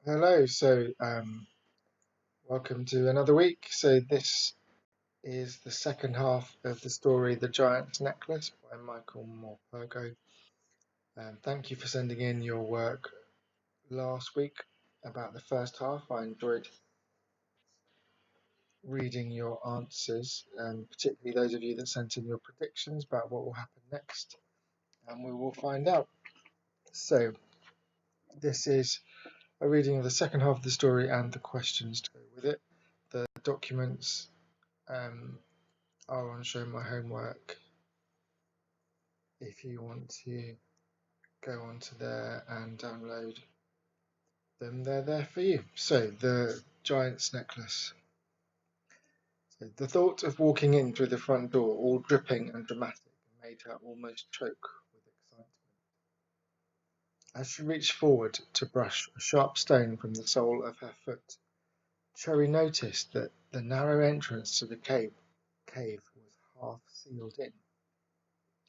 Hello, welcome to another week. So this is the second half of the story The Giant's Necklace by Michael Morpurgo. Thank you for sending in your work last week about the first half. I enjoyed reading your answers, and particularly those of you that sent in your predictions about what will happen next, and we will find out. So this is a reading of the second half of the story and the questions to go with it. The documents um, are on Show My Homework if you want to go onto there and download them. They're there for you. So, the Giant's Necklace. So, the thought of walking in through the front door, all dripping and dramatic, made her almost choke with excitement. As she reached forward to brush a sharp stone from the sole of her foot, Cherry noticed that the narrow entrance to the cave was half sealed in.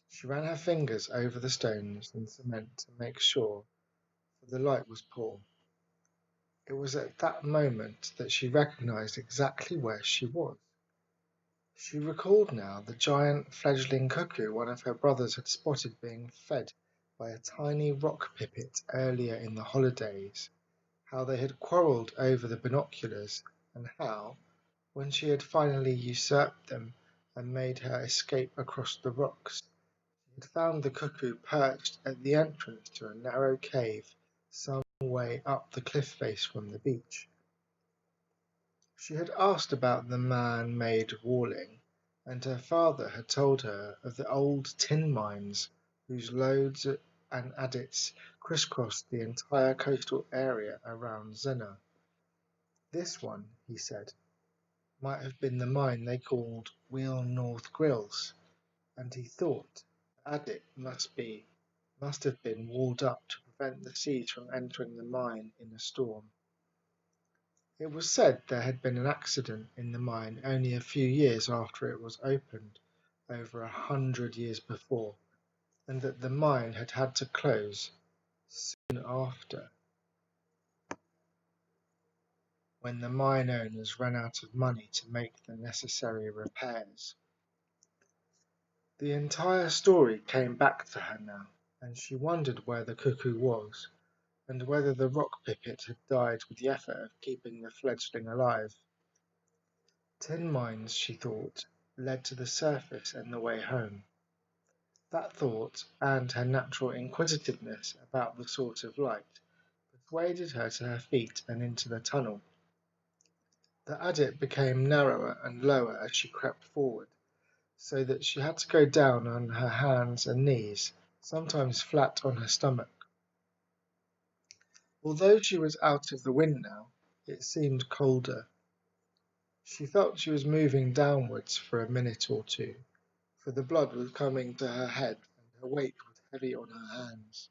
She ran her fingers over the stones and cement to make sure, for the light was poor. It was at that moment that she recognized exactly where she was. She recalled now the giant fledgling cuckoo one of her brothers had spotted being fed by a tiny rock pipit earlier in the holidays, how they had quarrelled over the binoculars, and how, when she had finally usurped them and made her escape across the rocks, she had found the cuckoo perched at the entrance to a narrow cave some way up the cliff face from the beach. She had asked about the man-made walling, and her father had told her of the old tin mines whose lodes and adits crisscrossed the entire coastal area around Zena. This one, he said, might have been the mine they called Wheel North Grills, and he thought the adit must have been walled up to prevent the seas from entering the mine in a storm. It was said there had been an accident in the mine only a few years after it was opened, over 100 years before, and that the mine had had to close soon after, when the mine owners ran out of money to make the necessary repairs. The entire story came back to her now, and she wondered where the cuckoo was, and whether the rock pipit had died with the effort of keeping the fledgling alive. Tin mines, she thought, led to the surface and the way home. That thought, and her natural inquisitiveness about the sort of light, persuaded her to her feet and into the tunnel. The adit became narrower and lower as she crept forward, so that she had to go down on her hands and knees, sometimes flat on her stomach. Although she was out of the wind now, it seemed colder. She felt she was moving downwards for a minute or two, for the blood was coming to her head and her weight was heavy on her hands.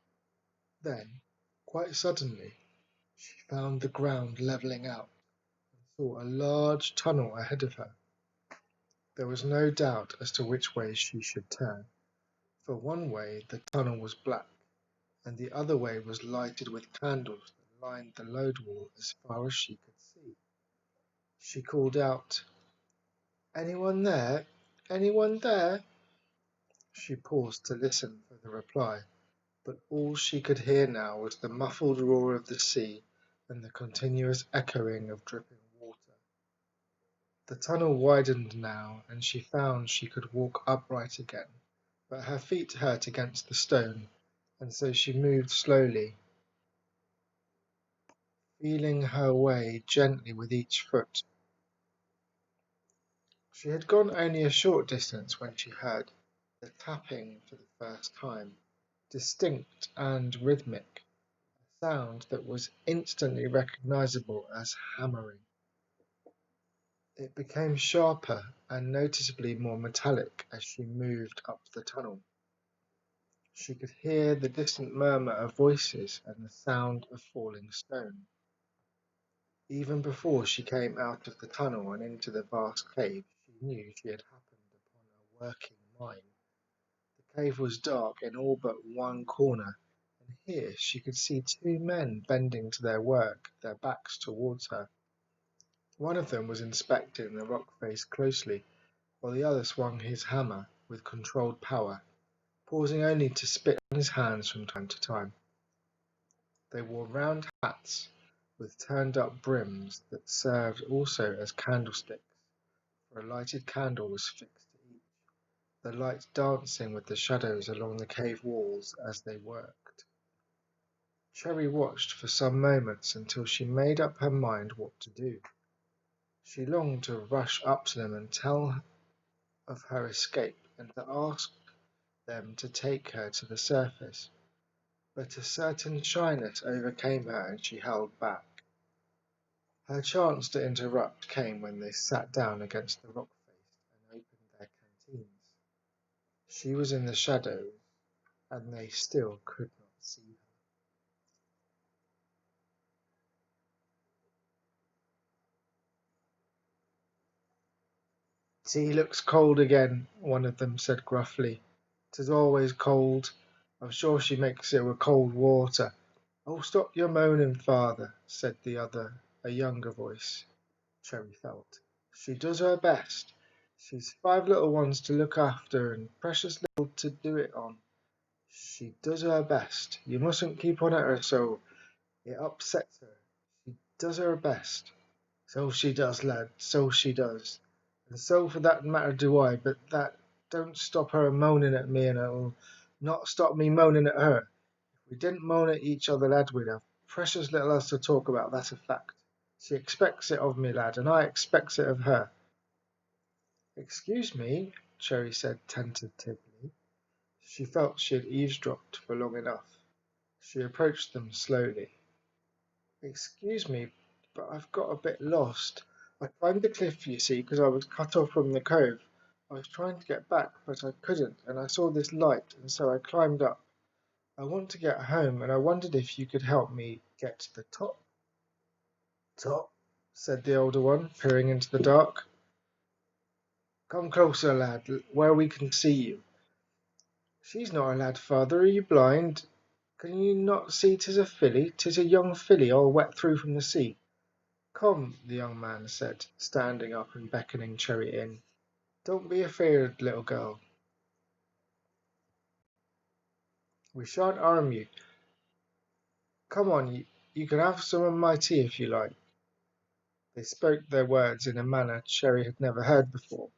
Then, quite suddenly, she found the ground levelling out and saw a large tunnel ahead of her. There was no doubt as to which way she should turn, for one way the tunnel was black, and the other way was lighted with candles that lined the lode wall as far as she could see. She called out, "Anyone there? Anyone there?" She paused to listen for the reply, but all she could hear now was the muffled roar of the sea and the continuous echoing of dripping water. The tunnel widened now, and she found she could walk upright again, but her feet hurt against the stone, and so she moved slowly, feeling her way gently with each foot. She had gone only a short distance when she heard the tapping for the first time, distinct and rhythmic, a sound that was instantly recognizable as hammering. It became sharper and noticeably more metallic as she moved up the tunnel. She could hear the distant murmur of voices and the sound of falling stone. Even before she came out of the tunnel and into the vast cave, she knew she had happened upon a working mine. The cave was dark in all but one corner, and here she could see two men bending to their work, their backs towards her. One of them was inspecting the rock face closely, while the other swung his hammer with controlled power, pausing only to spit on his hands from time to time. They wore round hats with turned-up brims that served also as candlesticks, for a lighted candle was fixed to each, the light dancing with the shadows along the cave walls as they worked. Cherry watched for some moments until she made up her mind what to do. She longed to rush up to them and tell of her escape and to ask them to take her to the surface, but a certain shyness overcame her and she held back. Her chance to interrupt came when they sat down against the rock face and opened their canteens. She was in the shadows, and they still could not see her. "Tea looks cold again," one of them said gruffly. "'Tis always cold. I'm sure she makes it with cold water." "Oh, stop your moaning, father," said the other, a younger voice, Cherry felt. "She does her best. She's 5 little ones to look after and precious little to do it on. She does her best. You mustn't keep on at her so. It upsets her. She does her best." "So she does, lad, so she does. And so for that matter do I, but that don't stop her moaning at me, and it'll not stop me moaning at her. If we didn't moan at each other, lad, we'd have precious little else to talk about, that's a fact. She expects it of me, lad, and I expects it of her." "Excuse me," Cherry said tentatively. She felt she had eavesdropped for long enough. She approached them slowly. "Excuse me, but I've got a bit lost. I climbed the cliff, you see, because I was cut off from the cove. I was trying to get back, but I couldn't, and I saw this light, and so I climbed up. I want to get home, and I wondered if you could help me get to the top." "Top?" said the older one, peering into the dark. "Come closer, lad, where we can see you." "She's not a lad, father. Are you blind? Can you not see 'tis a filly? 'Tis a young filly all wet through from the sea." "Come," the young man said, standing up and beckoning Cherry in. "Don't be afeard, little girl. We shan't harm you. Come on, you can have some of my tea if you like." They spoke their words in a manner Cherry had never heard before.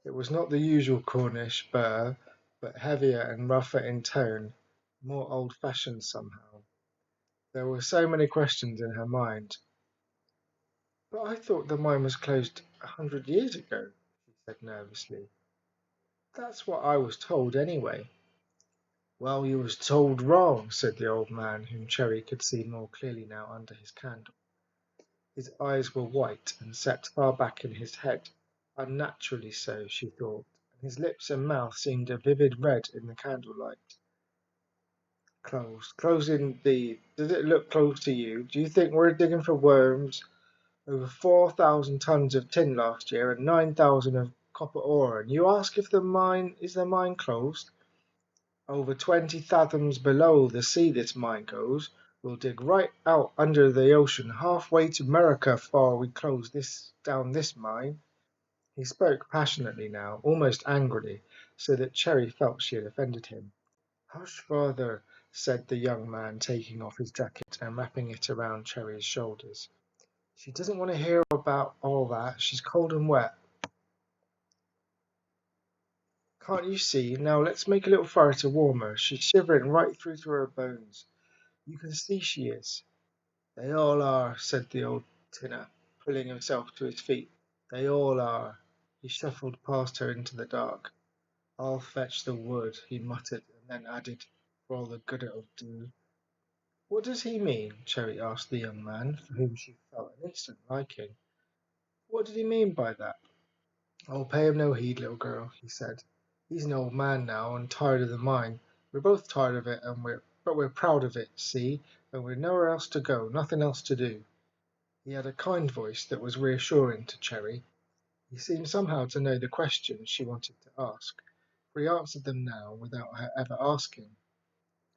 It was not the usual Cornish burr, but heavier and rougher in tone, more old-fashioned somehow. There were so many questions in her mind. "But I thought the mine was closed 100 years ago," she said nervously. "That's what I was told, anyway." "Well, you was told wrong," said the old man, whom Cherry could see more clearly now under his candle. His eyes were white and set far back in his head, unnaturally so, she thought, and his lips and mouth seemed a vivid red in the candlelight. "Closed. Closed indeed. Does it look closed to you? Do you think we're digging for worms? Over 4,000 tons of tin last year and 9,000 of copper ore, and you ask if the mine closed? Over 20 fathoms below the sea this mine goes. We'll dig right out under the ocean half-way to 'Merica 'fore we close down this mine." He spoke passionately now, almost angrily, so that Cherry felt she had offended him. "Hush, father," said the young man, taking off his jacket and wrapping it around Cherry's shoulders. "She doesn't want to hear about all that. She's cold and wet. Can't you see? Now let's make a little fire to warm her. She's shivering right through to her bones. You can see she is." "They all are," said the old tinner, pulling himself to his feet. "They all are." He shuffled past her into the dark. "I'll fetch the wood," he muttered, and then added, "for all the good it'll do." "What does he mean?" Cherry asked the young man, for whom she felt an instant liking. "What did he mean by that?" "Oh, pay him no heed, little girl," he said. "He's an old man now, and tired of the mine. We're both tired of it, but we're proud of it, see, and we've nowhere else to go, nothing else to do." He had a kind voice that was reassuring to Cherry. He seemed somehow to know the questions she wanted to ask, for he answered them now without her ever asking.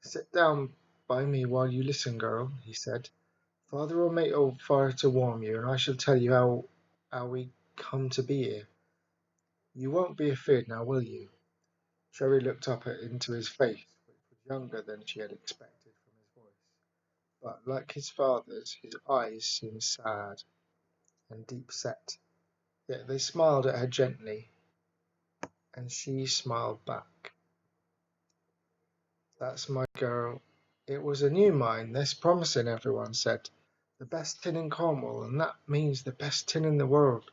"Sit down by me while you listen, girl," he said. "Father will make a fire to warm you, and I shall tell you how we come to be here. You won't be afeard now, will you?" Cherry looked up into his face, which was younger than she had expected from his voice, but, like his father's, his eyes seemed sad and deep-set. Yet they smiled at her gently, and she smiled back. "That's my girl." It was a new mine, this promising, everyone said. The best tin in Cornwall, and that means the best tin in the world.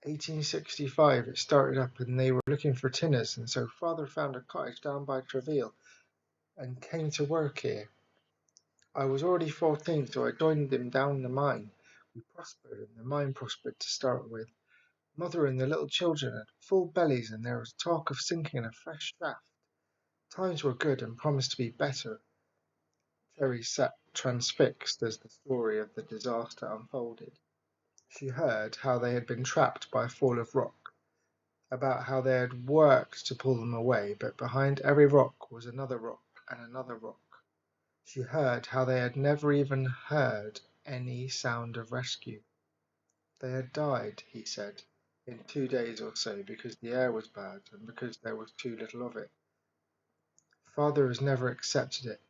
1865 it started up, and they were looking for tinners, and so father found a cottage down by Treville and came to work here. I was already 14, so I joined him down the mine. We prospered, and the mine prospered to start with. Mother and the little children had full bellies, and there was talk of sinking a fresh shaft. Times were good and promised to be better. Cherry sat transfixed as the story of the disaster unfolded. She heard how they had been trapped by a fall of rock, about how they had worked to pull them away, but behind every rock was another rock and another rock. She heard how they had never even heard any sound of rescue. They had died, he said, in 2 days or so, because the air was bad and because there was too little of it. Father has never accepted it.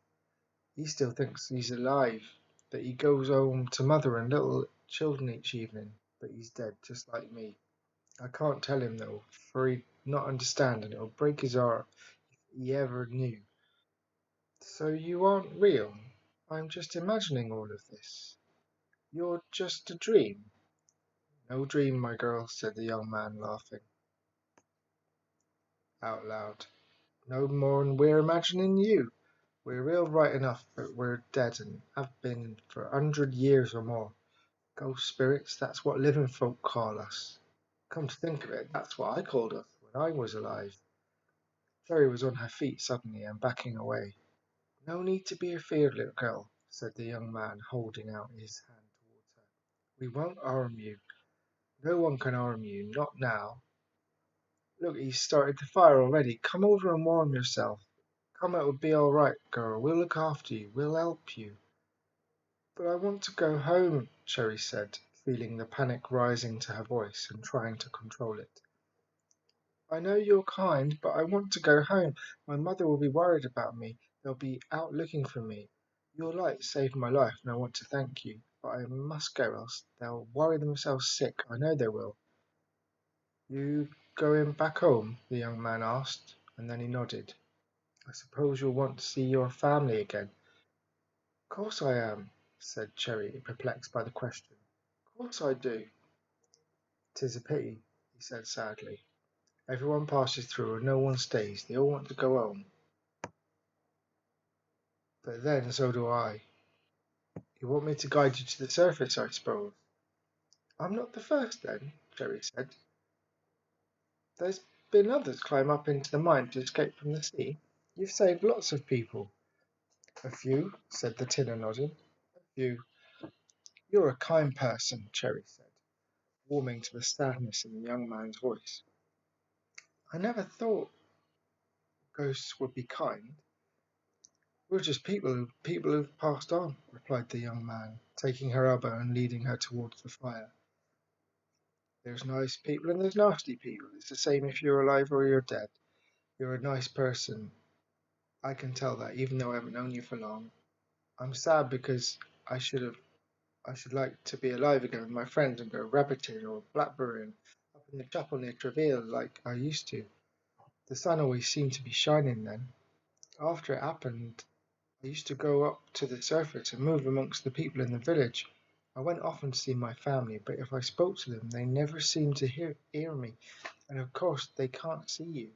He still thinks he's alive, that he goes home to mother and little children each evening, but he's dead, just like me. I can't tell him though, for he'd not understand, and it'll break his heart if he ever knew. So you aren't real? I'm just imagining all of this. You're just a dream. No dream, my girl, said the young man, laughing out loud. No more'n we're imagining you. We're real right enough, but we're dead and have been for 100 years or more. Ghost spirits, that's what living folk call us. Come to think of it, that's what I called us when I was alive. Cherry was on her feet suddenly and backing away. No need to be afeard, little girl, said the young man, holding out his hand towards her. We won't harm you. No one can harm you, not now. Look, he's started the fire already. Come over and warm yourself. Come, it'll be all right, girl. We'll look after you. We'll help you. But I want to go home, Cherry said, feeling the panic rising to her voice and trying to control it. I know you're kind, but I want to go home. My mother will be worried about me. They'll be out looking for me. Your light saved my life, and I want to thank you. But I must go, else they'll worry themselves sick. I know they will. You going back home? The young man asked, and then he nodded. I suppose you'll want to see your family again. Of course I am, said Cherry, perplexed by the question. Of course I do. 'Tis a pity, he said sadly. Everyone passes through and no one stays. They all want to go home. But then so do I. You want me to guide you to the surface, I suppose? I'm not the first then, Cherry said. There's been others climb up into the mine to escape from the sea. You've saved lots of people. A few, said the tinner, nodding. A few. You're a kind person, Cherry said, warming to the sadness in the young man's voice. I never thought ghosts would be kind. We're just people who've passed on, replied the young man, taking her elbow and leading her towards the fire. There's nice people and there's nasty people. It's the same if you're alive or you're dead. You're a nice person. I can tell that, even though I haven't known you for long. I'm sad because I should like to be alive again with my friends and go rabbiting or blackberrying up in the chapel near Treville like I used to. The sun always seemed to be shining then. After it happened, I used to go up to the surface and move amongst the people in the village. I went often to see my family, but if I spoke to them, they never seemed to hear me. And of course, they can't see you.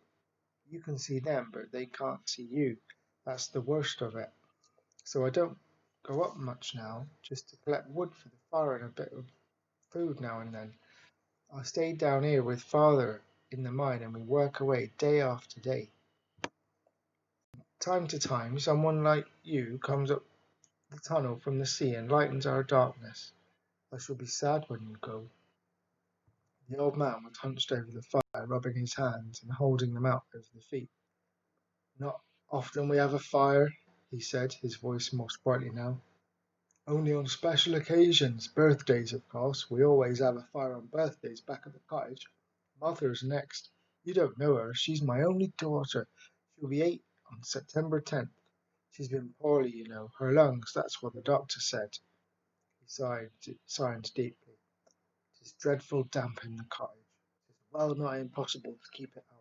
You can see them, but they can't see you. That's the worst of it. So I don't go up much now, just to collect wood for the fire and a bit of food now and then. I stay down here with father in the mine and we work away day after day. Time to time, someone like you comes up the tunnel from the sea and lightens our darkness. I shall be sad when you go. The old man was hunched over the fire, rubbing his hands and holding them out over the feet. Not often we have a fire, he said, his voice more sprightly now. Only on special occasions, birthdays of course. We always have a fire on birthdays back at the cottage. Mother's next. You don't know her. She's my only daughter. She'll be 8 on September 10th. She's been poorly, you know. Her lungs, that's what the doctor said. He sighed deeply. It is dreadful damp in the cottage. It is well nigh impossible to keep it out.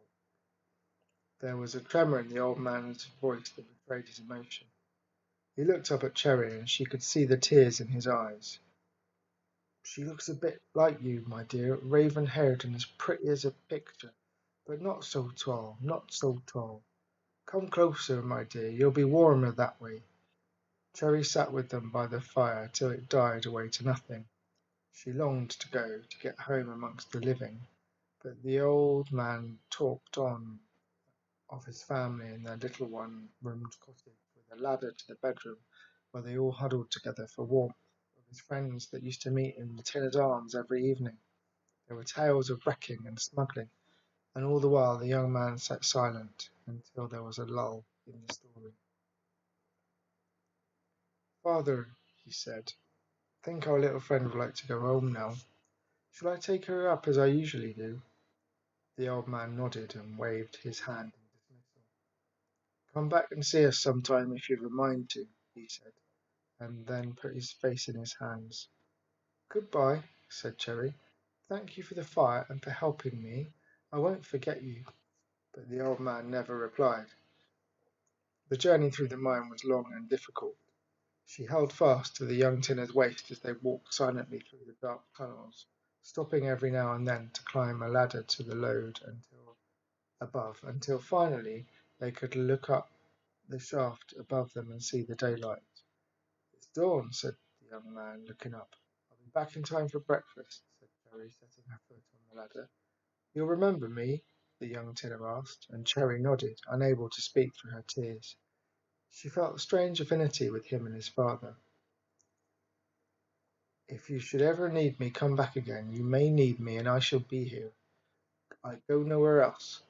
There was a tremor in the old man's voice that betrayed his emotion. He looked up at Cherry, and she could see the tears in his eyes. She looks a bit like you, my dear, raven-haired and as pretty as a picture, but not so tall, not so tall. Come closer, my dear, you'll be warmer that way. Cherry sat with them by the fire till it died away to nothing. She longed to go, to get home amongst the living, but the old man talked on of his family in their little one-roomed cottage, with a ladder to the bedroom, where they all huddled together for warmth, of his friends that used to meet in the Tinner's Arms every evening. There were tales of wrecking and smuggling, and all the while the young man sat silent until there was a lull in the story. "Father," he said, "I think our little friend would like to go home now. Shall I take her up as I usually do?" The old man nodded and waved his hand in dismissal. "Come back and see us sometime if you've a mind to," he said, and then put his face in his hands. "Good-bye," said Cherry. "Thank you for the fire and for helping me. I won't forget you." But the old man never replied. The journey through the mine was long and difficult. She held fast to the young tinner's waist as they walked silently through the dark tunnels, stopping every now and then to climb a ladder to the lode until finally they could look up the shaft above them and see the daylight. "It's dawn," said the young man, looking up. "I'll be back in time for breakfast," said Cherry, setting her foot on the ladder. "You'll remember me?" the young tinner asked, and Cherry nodded, unable to speak through her tears. She felt a strange affinity with him and his father. "If you should ever need me, come back again. You may need me, and I shall be here. I go nowhere else."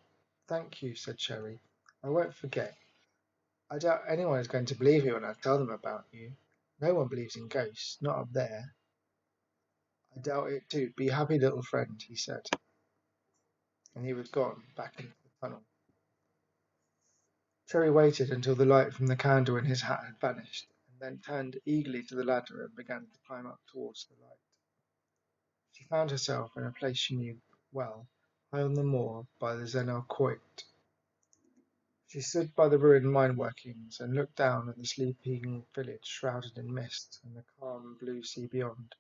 "Thank you," said Cherry. "I won't forget. I doubt anyone is going to believe me when I tell them about you. No one believes in ghosts, not up there." "I doubt it too. Be happy, little friend," he said, and he was gone back into the tunnel. Cherry waited until the light from the candle in his hat had vanished, and then turned eagerly to the ladder and began to climb up towards the light. She found herself in a place she knew well, high on the moor by the Zennor Quoit. She stood by the ruined mine workings and looked down at the sleeping village shrouded in mist and the calm blue sea beyond.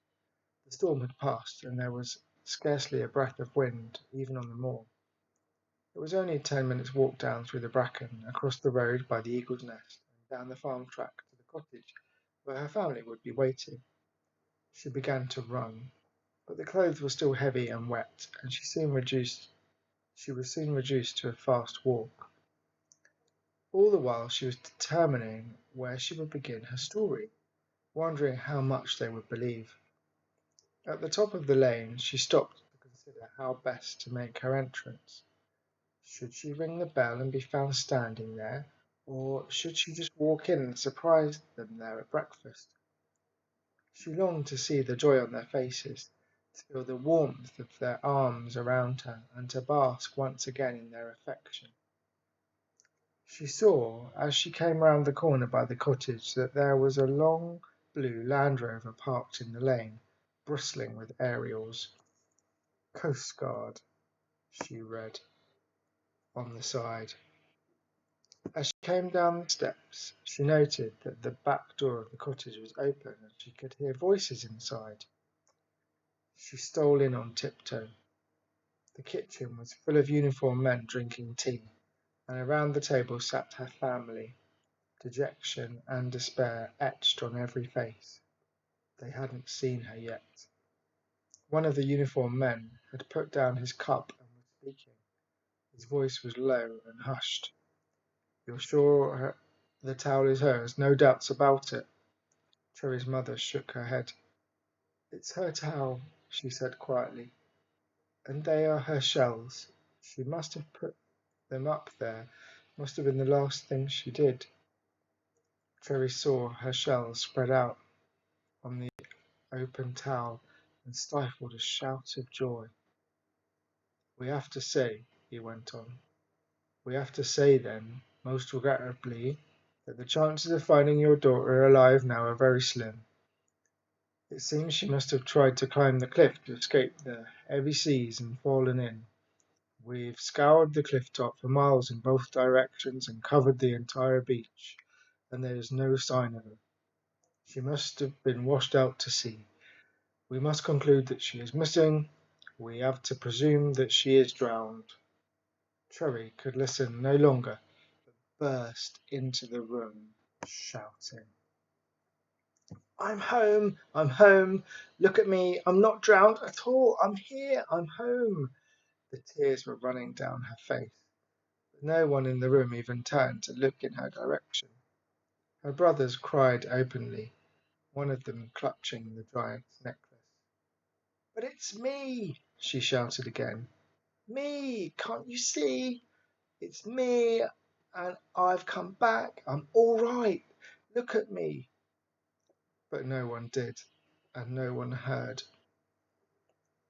The storm had passed, and there was scarcely a breath of wind even on the moor. It was only a 10 minutes' walk down through the bracken, across the road by the Eagle's Nest, and down the farm track to the cottage where her family would be waiting. She began to run, but the clothes were still heavy and wet, and she was soon reduced to a fast walk. All the while she was determining where she would begin her story, wondering how much they would believe. At the top of the lane she stopped to consider how best to make her entrance. Should she ring the bell and be found standing there, or should she just walk in and surprise them there at breakfast? She longed to see the joy on their faces, to feel the warmth of their arms around her, and to bask once again in their affection. She saw, as she came round the corner by the cottage, that there was a long blue Land Rover parked in the lane, bristling with aerials. "Coast Guard," she read on the side. As she came down the steps, she noted that the back door of the cottage was open and she could hear voices inside. She stole in on tiptoe. The kitchen was full of uniformed men drinking tea, and around the table sat her family, dejection and despair etched on every face. They hadn't seen her yet. One of the uniformed men had put down his cup and was speaking. His voice was low and hushed. "You're sure the towel is hers? No doubts about it?" Cherry's mother shook her head. "It's her towel," she said quietly, "and they are her shells. She must have put them up there. Must have been the last thing she did." Cherry saw her shells spread out on the open towel and stifled a shout of joy. "We have to say," he went on, "we have to say then, most regrettably, that the chances of finding your daughter alive now are very slim. It seems she must have tried to climb the cliff to escape the heavy seas and fallen in. We've scoured the cliff top for miles in both directions and covered the entire beach, and there is no sign of her. She must have been washed out to sea. We must conclude that she is missing. We have to presume that she is drowned." Cherry could listen no longer, but burst into the room, shouting, "I'm home! I'm home! Look at me! I'm not drowned at all! I'm here! I'm home!" The tears were running down her face, but no one in the room even turned to look in her direction. Her brothers cried openly, one of them clutching the giant's necklace. "But it's me!" she shouted again. "Me! Can't you see? It's me, and I've come back. I'm all right. Look at me." But no one did, and no one heard.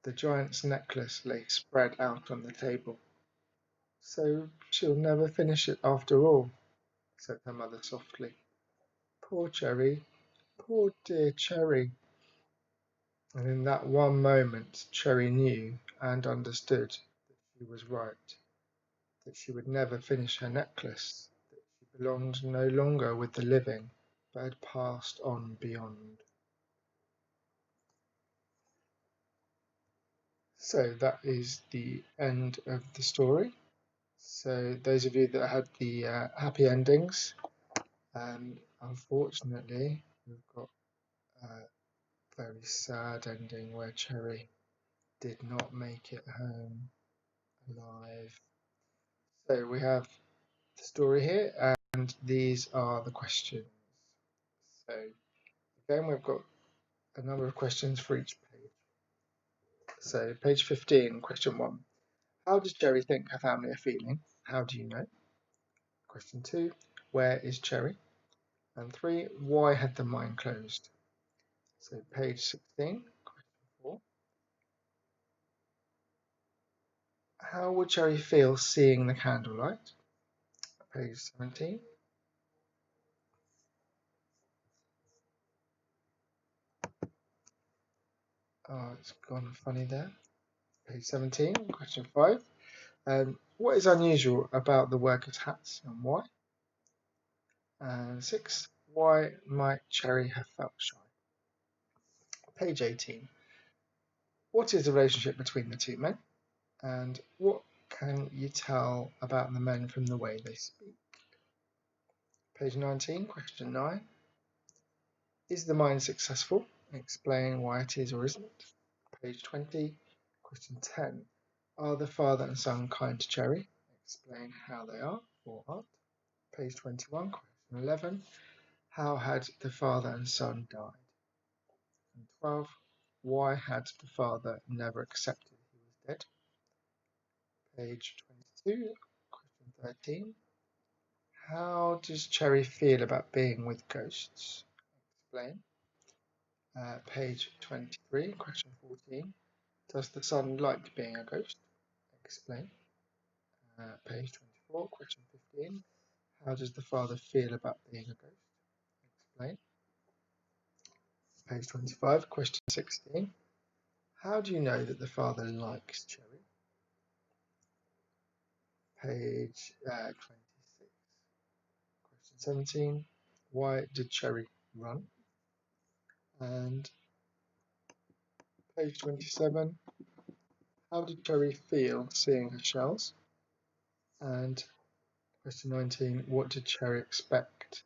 The giant's necklace lay spread out on the table. "So she'll never finish it after all," said her mother softly. "Poor Cherry, poor dear Cherry." And in that one moment Cherry knew and understood that she was right, that she would never finish her necklace, that she belonged no longer with the living, but had passed on beyond. So that is the end of the story. So those of you that had the happy endings, unfortunately, we've got a very sad ending where Cherry did not make it home alive. So we have the story here, and these are the questions. So again, we've got a number of questions for each page. So page 15, question 1. How does Cherry think her family are feeling? How do you know? Question 2. Where is Cherry? And 3. Why had the mine closed? So page 16, question 4. How would Cherry feel seeing the candlelight? Page 17. Oh, it's gone funny there. Page 17, question 5. What is unusual about the workers' hats and why? And 6. Why might Cherry have felt shy? Page 18. What is the relationship between the two men? And what can you tell about the men from the way they speak? Page 19, question 9. Is the mine successful? Explain why it is or isn't. Page 20, question 10. Are the father and son kind to Cherry? Explain how they are or aren't. Page 21, question 11. How had the father and son died? And 12. Why had the father never accepted he was dead? Page 22, question 13. How does Cherry feel about being with ghosts? Explain. Page 23, question 14. Does the son like being a ghost? Explain. Page 24, question 15. How does the father feel about being a ghost? Explain. Page 25, question 16. How do you know that the father likes Cherry? Page 26, question 17. Why did Cherry run? And page 27. How did Cherry feel seeing her shells? And question 19. What did Cherry expect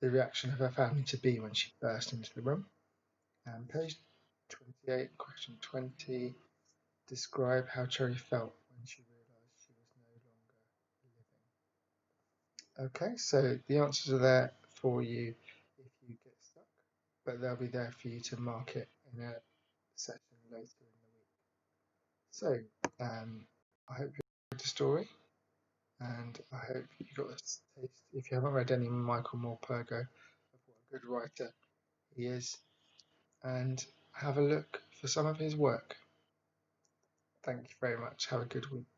the reaction of her family to be when she burst into the room? And page 28, question 20. Describe how Cherry felt when she realised she was no longer living. Okay, so the answers are there for you if you get stuck, but they'll be there for you to mark it in a session later in the week. So, I hope you enjoyed the story, and I hope you got a taste. If you haven't read any Michael Morpurgo, good writer he is, and have a look for some of his work. Thank you very much. Have a good week.